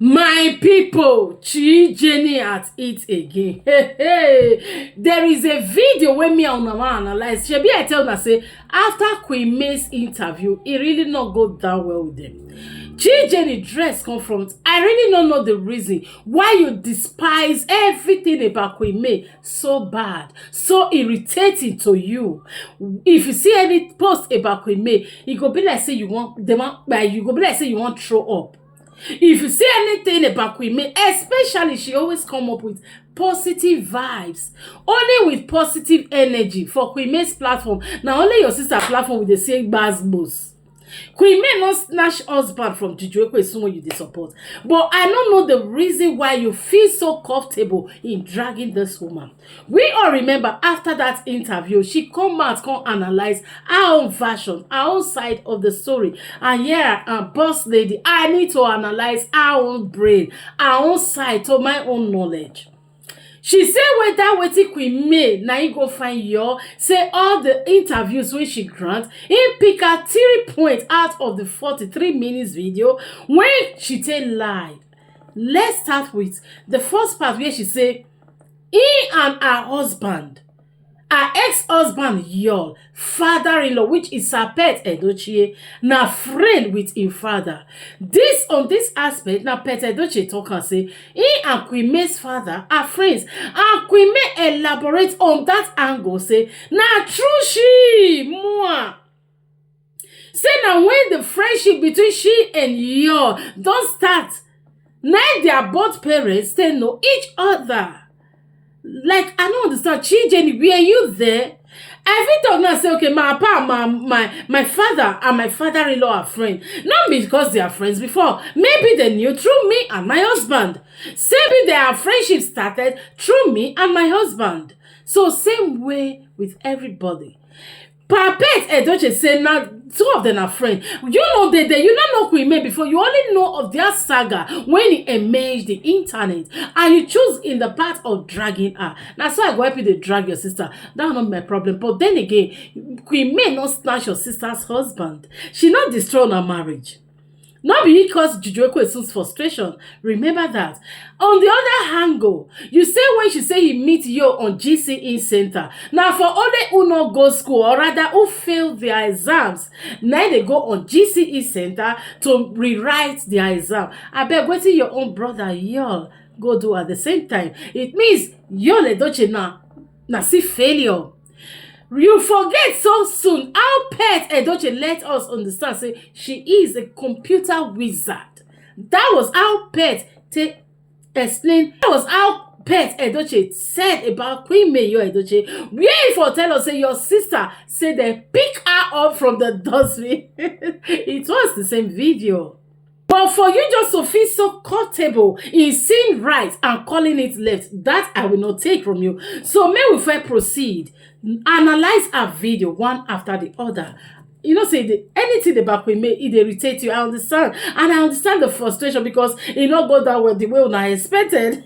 My people, Chi Jenny at it again. Hey. There is a video where me and Mama analyze. Shebi I tell her say after Queen May's interview, it really not go down well with them. Chi Jenny dress confront. I really don't know the reason why you despise everything about Queen May so bad, so irritating to you. If you see any post about Queen May, it go be like say you want you go be like say you want throw up. If you see anything about Queen May, especially she always come up with positive vibes, only with positive energy for Queen May's platform. Now only your sister platform with the same basbos. Queen May not snatch husband from Juju Ekwe someone you dey support. But I don't know the reason why you feel so comfortable in dragging this woman. We all remember after that interview, she come out, come analyze our own version, our own side of the story. And yeah, boss lady, I need to analyze our own brain, our own side to my own knowledge. She say whether wetin Queen May na you go find your say all the interviews wey she grant, im pick her 3 points out of the 43 minutes video when she take lie. Let's start with the first part where she say he and her husband, her ex-husband Yul, father-in-law, which is her pet Edochie, na friend with him father. This on this aspect, na pet Edochie talk and say he and Queen May's father are friends. And Queen May elaborate on that angle, say na true she moi. Say na when the friendship between she and Yul don start, now they are both parents, they know each other. Like, I don't understand. Chi Jenny, were you there? I fit talk now say, okay, my papa, my father and my father-in-law are friends. Not because they are friends before. Maybe they knew through me and my husband. Maybe their friendship started through me and my husband. So same way with everybody. Papet Edochie say now 2 of them are friends. You know you don't know Queen May before. You only know of their saga when it emerged the internet, and you choose in the path of dragging her. Now so I go help you to drag your sister. That's not my problem. But then again, Queen May not snatch your sister's husband. She not destroy her marriage. Not because Juju Ekwe's frustration. Remember that. On the other angle, you say when she say he meet you on GCE Center. Now for only who not go school, or rather who fail their exams, now they go on GCE Center to rewrite their exam. I beg waiting your own brother Yul go do at the same time. It means Yul Edochie na see failure. You forget so soon how pet Edochie let us understand say she is a computer wizard. That was how pet explain. That was how pet Edochie said about Queen May Yul Edochie. Where for tell us say your sister say they pick her up from the dustbin. It was the same video. But for you just to feel so comfortable in seeing right and calling it left, that I will not take from you. So may we first proceed. Analyze our video one after the other. You know, say anything about Queen May, it irritates you. I understand. And I understand the frustration because it not go down well the way I expected.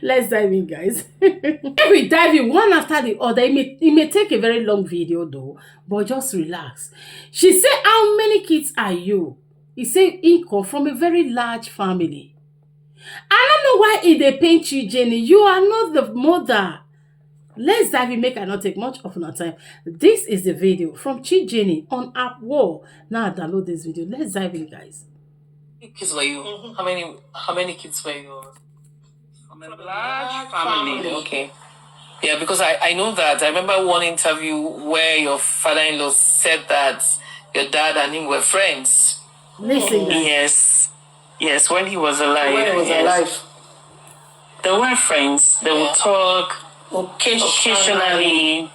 Let's dive in, guys. If we dive in one after the other, it may take a very long video though, but just relax. She said, how many kids are you? He said he come from a very large family. I don't know why they paint Chi Jenny. You are not the mother. Let's dive in, make I not take much of our time. This is the video from Chi Jenny on App War. Now I download this video. Let's dive in, guys. How many kids were you? How many kids were you? From a large family. Okay. Yeah, because I know that. I remember one interview where your father-in-law said that your dad and him were friends. Listen, guys. Yes, when he was alive. When he was alive. They were friends. They would talk occasionally.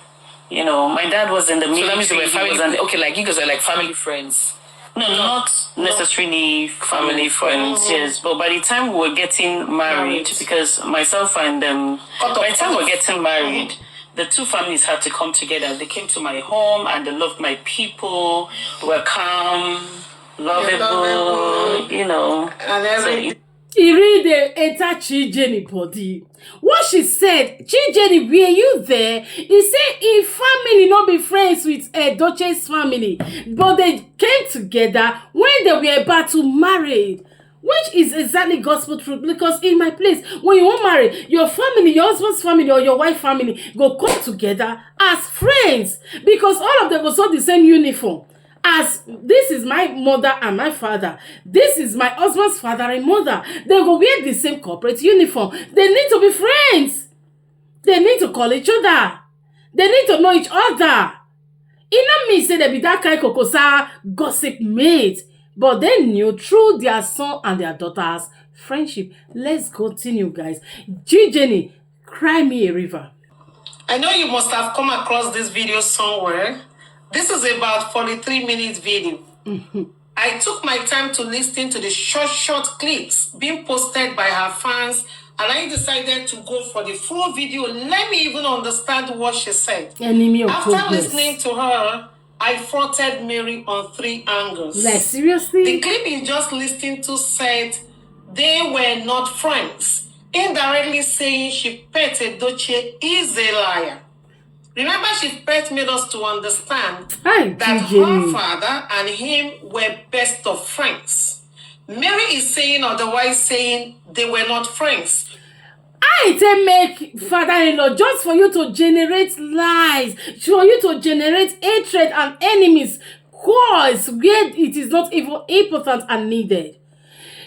You know, my dad was in the military. So that means they were family. Okay, like you guys are like family friends. No, not necessarily family friends, yes. But by the time we were getting married, because myself and by the time we were getting married, the 2 families had to come together. They came to my home and they loved my people. They were calm, lovable, you know. And everything. He really enter Chi Jenny body. What she said, Chi Jenny, were you there? He said his family not be friends with Edochie's family, but they came together when they were about to marry. which is exactly gospel truth. Because in my place, when you want marry, your family, your husband's family or your wife family go come together as friends, because all of them go sew the same uniform. As this is my mother and my father, this is my husband's father and mother, they go wear the same corporate uniform. They need to be friends. They need to call each other. They need to know each other. It not mean say they be that kind kokosa gossip mate, but they knew through their son and their daughter's friendship. Let's continue, guys. Jenny, cry me a river. I know you must have come across this video somewhere. This is about 43-minute video. I took my time to listen to the short clips being posted by her fans, and I decided to go for the full video. Let me even understand what she said. After listening to her, I faulted Mary on 3 angles. Like, seriously? The clip you just listened to said they were not friends, indirectly saying she pet Edochie is a liar. Remember, she first made us to understand that her father and him were best of friends. Mary is saying otherwise, saying they were not friends. I say make father-in-law just for you to generate lies, for you to generate hatred and enemies, cause where it is not even important and needed.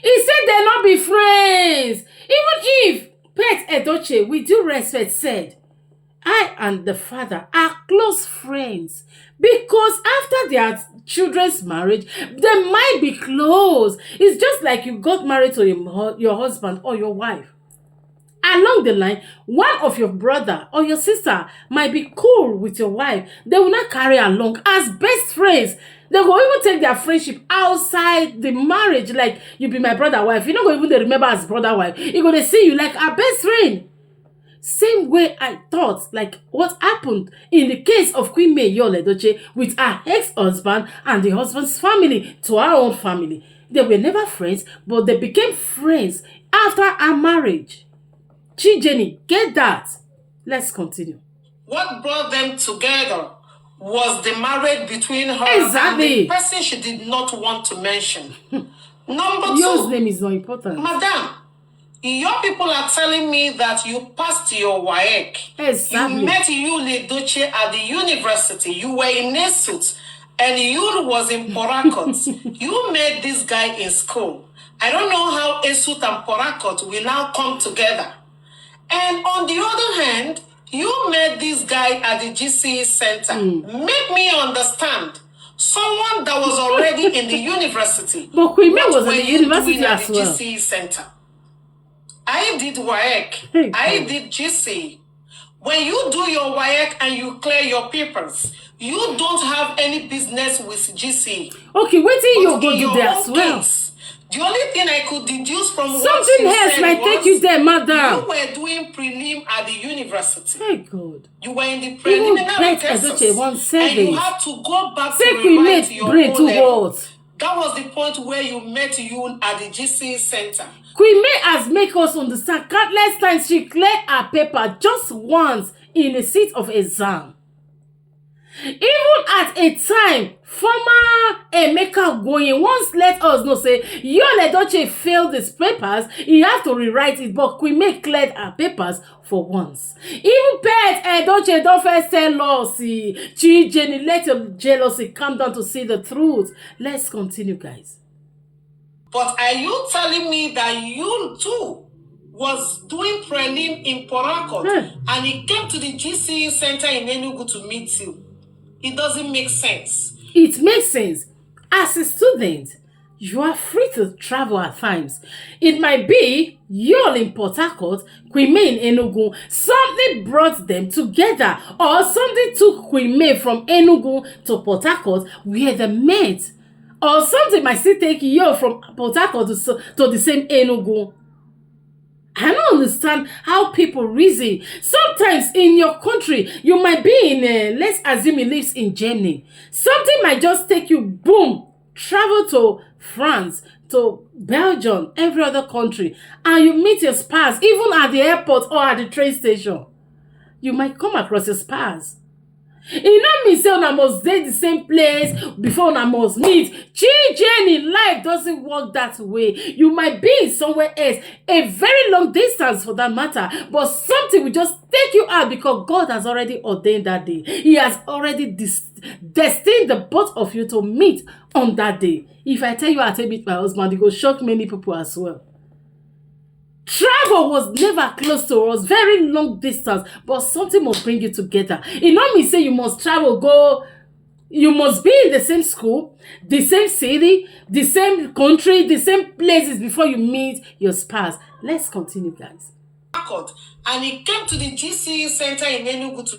He said they'll not be friends. Even if Pet Edochie, with due respect, said, I and the father are close friends, because after their children's marriage, they might be close. It's just like you got married to your husband or your wife. Along the line, one of your brother or your sister might be cool with your wife. They will not carry along as best friends. They will even take their friendship outside the marriage. Like, you be my brother wife. You don't even remember as brother wife. You're going to see you like our best friend. Same way I thought, like what happened in the case of Queen May Yul Edochie with her ex-husband and the husband's family to her own family. They were never friends, but they became friends after her marriage. Jenny, get that. Let's continue. What brought them together was the marriage between her and the person she did not want to mention. Number 2. Your name is not important. Madam, your people are telling me that you passed your WAEC. Exactly. You met Yul Edochie at the university. You were in Esut, and Yul was in Porakot. You met this guy in school. I don't know how Esut and Porakot will now come together. And on the other hand, you met this guy at the GCE center. Make me understand. Someone that was already in the university. But Queen May was in the university as well. GCE center. I did WAEC. I did GCE. When you do your WAEC and you clear your papers, you don't have any business with GCE. Okay, wait till you go to there as well. The only thing I could deduce from something what you else said might take you there, madam. You were doing prelim at the university. Hey God. You were in the preliminary tests, and you had to go back to rewrite your O-level. That was the point where you met you at the GCE center. Queen May has made us understand countless times she cleared her paper just once in a seat of exam. Even at a time, former Emeka going once let us know say Yul Edochie failed his papers, he had to rewrite it, but Queen May cleared her papers for once. Even Pet Edochie don't first tell us, Jenny, let your jealousy calm down to see the truth. Let's continue, guys. But are you telling me that you too was doing prelim in Porakot and he came to the GCE center in Enugu to meet you? It doesn't make sense. It makes sense. As a student, you are free to travel at times. It might be Yul in Port Harcourt, Queen May in Enugu. Something brought them together, or something took Queen May from Enugu to Port Harcourt where they met. Or something might still take Yul from Port Harcourt to the same Enugu. I don't understand how people reason. Sometimes in your country, you might be in, let's assume he lives in Germany. Something might just take you, boom, travel to France, to Belgium, every other country, and you meet your spouse, even at the airport or at the train station. You might come across your spouse. E no mean say una must dey the same place before una must meet. Children in life doesn't work that way. You might be somewhere else, a very long distance for that matter, but something will just take you out because God has already ordained that day. He has already destined the both of you to meet on that day. If I tell you I take meet my husband, it will shock many people as well. Travel was never close to us, very long distance, but something must bring you together. E no mean say you must travel go, you must be in the same school, the same city, the same country, the same places before you meet your spouse. Let's continue, guys. And he came to the GCE center in Enugu to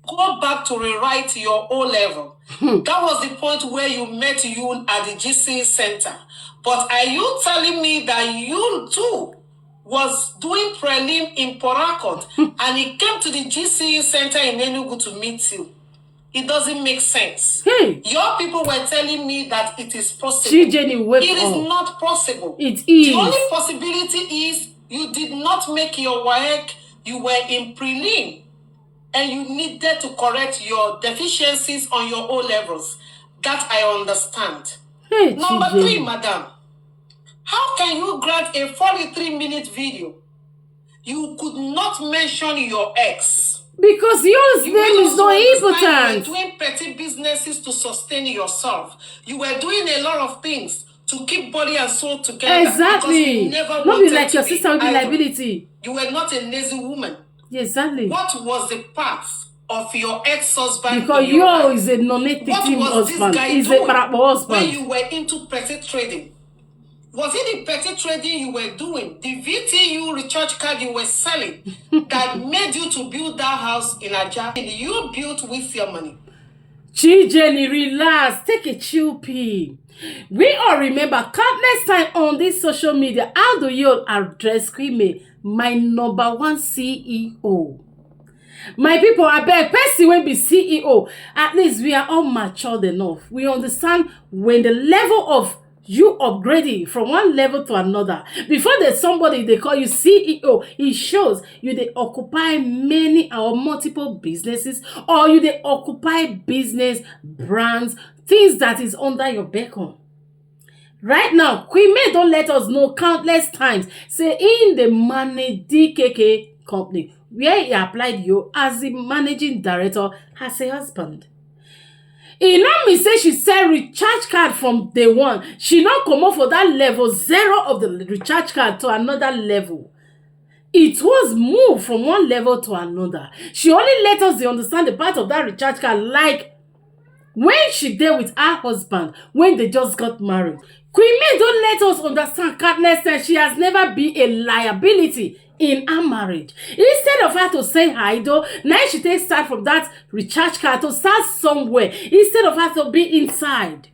go back to rewrite your O level. That was the point where you met Yul at the GCE center. But are you telling me that Yul too was doing prelim in Port Harcourt and he came to the GCE center in Enugu to meet you? It doesn't make sense. Your people were telling me that it is possible. It is not possible. It is. The only possibility is you did not make your work, you were in prelim, and you needed to correct your deficiencies on your O levels. That I understand. Number 3, madam. How can you grant a 43-minute video? You could not mention your ex. Because your name is not important. You were doing petty businesses to sustain yourself. You were doing a lot of things to keep body and soul together. Exactly. You never not be like your sister with liability. You were not a lazy woman. Exactly. What was the path of your ex-husband? Because yours is a non-native husband. He's a husband. When you were into petty trading? Was it the petty trading you were doing, the VTU recharge card you were selling that made you to build that house in Aja? You built with your money. Jenny, relax. Take a chill pee. We all remember countless time on this social media, how do you address Kwame, my number 1 CEO? My people, I beg, person will be CEO. At least we are all matured enough. We understand when the level of you upgrading from one level to another. Before there's somebody they call you CEO, it shows you they occupy many or multiple businesses, or you they occupy business brands, things that is under your beacon. Right now, Kwame don't let us know countless times. Say in the manage DKK company where he applied you as the managing director as a husband. E no mean say she sell recharge card from day one. She not come up for that level 0 of the recharge card to another level. It was moved from one level to another. She only let us understand the part of that recharge card like when she there with her husband, when they just got married. Kwame don't let us understand countless times she has never been a liability in her marriage. Instead of her to say hi though, now she takes start from that recharge card to start somewhere instead of her to be inside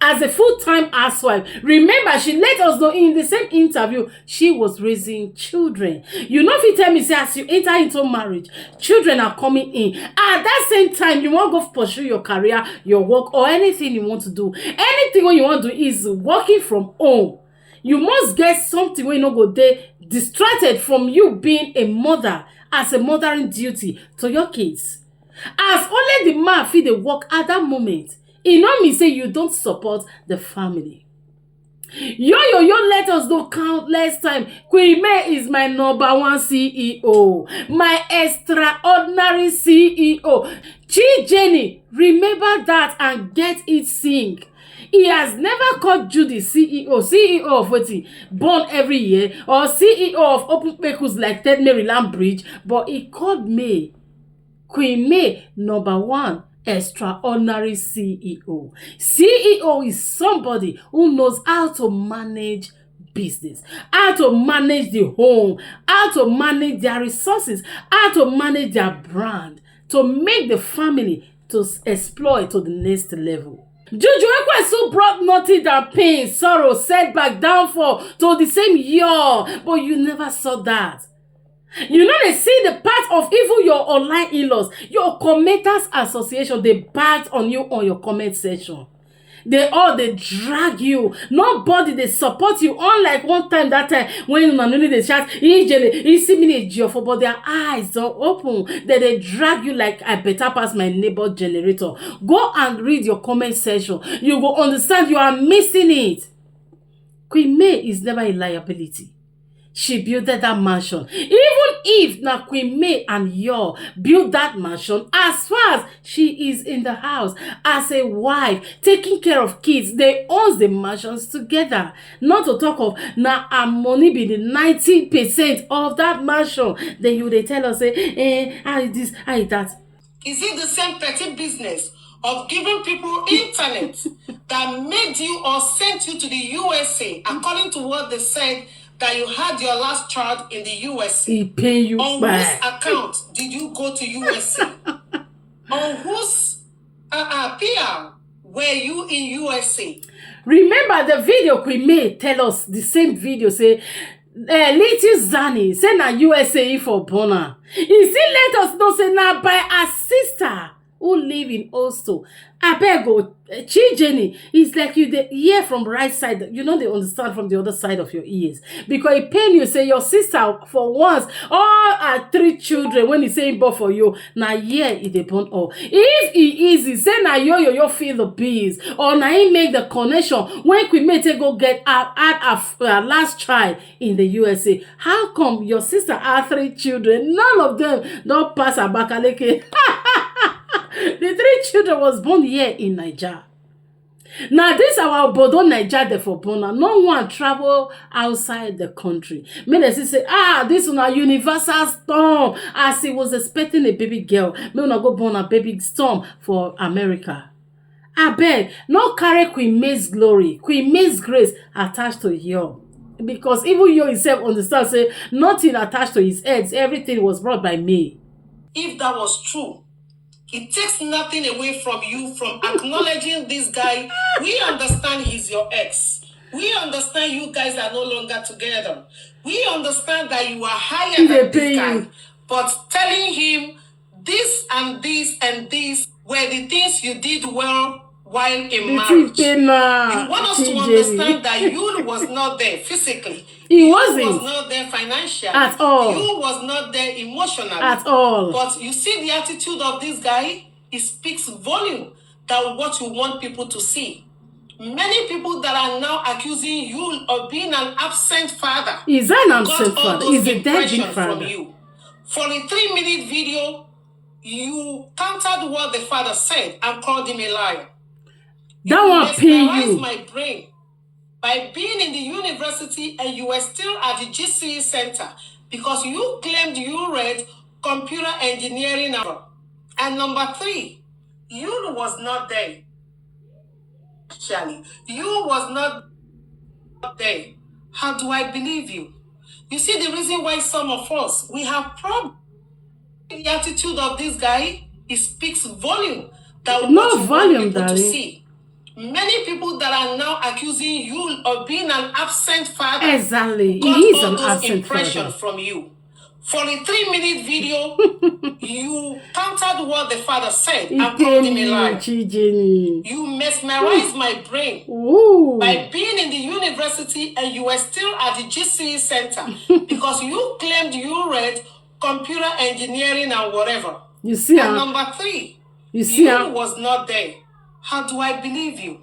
as a full-time housewife. Remember, she let us know in the same interview she was raising children. You know, if you tell me say as you enter into marriage, children are coming in, at that same time you want to go pursue your career, your work, or anything you want to do. Anything what you want to do is working from home. You must get something where you no go there distracted from you being a mother as a mothering duty to your kids. As only the man fit dey work at that moment, e no mean say you don't support the family. Yo let us know countless time. Kwame is my number 1 CEO, my extraordinary CEO. Jenny, remember that and get it sync. He has never called Judy CEO of wetin born every year, or CEO of Open Pecus like Ted Maryland Bridge, but he called me Kwame number 1 extraordinary CEO. CEO is somebody who knows how to manage business, how to manage the home, how to manage their resources, how to manage their brand, to make the family to exploit to the next level. Juju Ekwesu brought nothing than pain, sorrow, setback, downfall to the same year, but you never saw that. You know they see the part of even your online in-laws, your commenters association, they bagged on you on your comment section. they drag you. Nobody they support you. Unlike one time that time when Manuli they shout, he see me for, but their eyes don't open. They drag you like I better pass my neighbor generator. Go and read your comment section. You will understand you are missing it. Queen May is never a liability. She built that mansion. Even if now Queen May and Yul built that mansion, as far as she is in the house as a wife, taking care of kids, they own the mansions together. Not to talk of now her money be the 90% of that mansion. Then you they tell us, how this, how that. Is it the same petty business of giving people internet that made you or sent you to the USA, according to what they said, that you had your last child in the USA? He pay you on back. whose account did you go to USA? On whose PR were you in USA? Remember the video Queen May tell us, the same video say, little Zani say na USA for Bona. He still let us know say na by her sister who live in Oslo. Abeg Jenny, it's like you dey hear from right side, you know they understand from the other side of your ears. Because it pain you say your sister for once, all her 3 children when he say born for you, na here he dey born all. If he easy, say na yo feel the bees, or na he make the connection when Queen May take go get her last child in the USA. How come your sister had 3 children? None of them don't pass Abakaleke. The 3 children was born here in Nigeria. Now this our Bodo Nigeria dey for born. No one travel outside the country. May they say, this one a universal storm. As he was expecting a baby girl, may una go born a baby storm for America. Abeg, no carry Queen May's glory, Queen May's grace attached to Yul. Because even Yul himself understand say nothing attached to his head. Everything was brought by May. If that was true, it takes nothing away from you from acknowledging this guy. We understand he's your ex. We understand you guys are no longer together. We understand that you are higher than this guy. But telling him this and this and this were the things you did well while in marriage. You want us to understand that Yul was not there physically. He wasn't. Yul was not there financially. At all. Yul was not there emotionally. At all. But you see the attitude of this guy, it speaks volume than what you want people to see. Many people that are now accusing Yul of being an absent father. He's an absent father. He's a deadbeat from father. you. For a 3-minute video, you countered what the father said and called him a liar. That one pay you. My brain by being in the university and you were still at the GCE center because you claimed you read computer engineering. And number 3, you was not there. Actually, you was not there. How do I believe you? You see the reason why some of us, we have problems. The attitude of this guy, it speaks volume. That no volume, to see. Many people that are now accusing Yul of being an absent father. Exactly. He Got is all an those absent father. From you. For a 3-minute video, you countered what the father said and called him a liar. You mesmerized my brain. Ooh. By being in the university and you were still at the GCE center because you claimed you read computer engineering and whatever. You see, and number 3, you was not there. How do I believe you?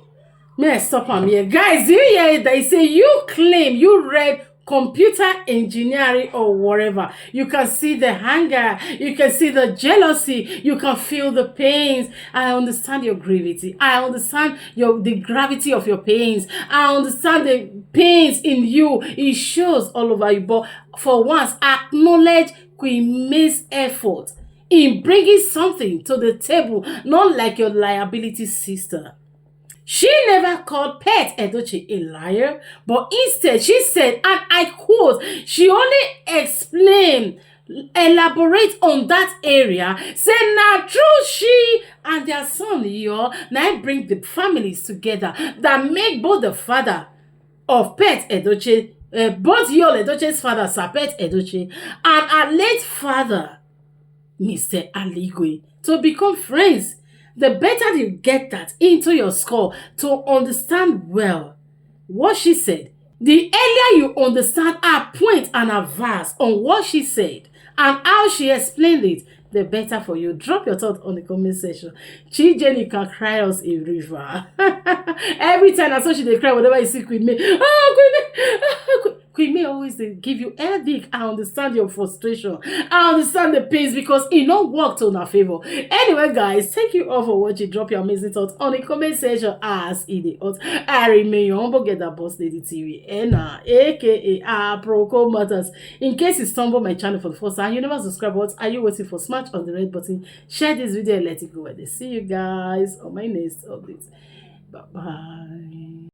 May I stop on here, guys? Do you hear it? They say you claim you read computer engineering or whatever. You can see the anger, you can see the jealousy, you can feel the pains. I understand your gravity. I understand the gravity of your pains. I understand the pains in you. It shows all over you. But for once, acknowledge Queen May's effort in bringing something to the table, not like your liability sister. She never called Pet Edochie a liar, but instead she said, and I quote, she only explained, elaborate on that area, say now true she and their son Yul now bring the families together that make both the father of Pet Edochie, both Yul Edochie's father, Sir Pet Edochie, and her late father, Mr. Aligwe, to become friends. the better you get that into your skull to understand well what she said. The earlier you understand her point and her verse on what she said and how she explained it, the better for you. Drop your thoughts on the comment section. Chi Jenny can cry us a river. Every time I saw she dey cry whenever you see Queen May. Queen May always dey give you headache. I understand your frustration. I understand the pains because it not work to our favor. Anyway, guys, thank you all for watching. Drop your amazing thoughts on the comment section as it is hot. I remain your humble get that boss lady TV, Enna, aka Proco Matters. In case you stumble my channel for the first time, you never subscribe. What are you waiting for? Smash on the red button, share this video, and let it go. See you guys on my next update. Bye bye.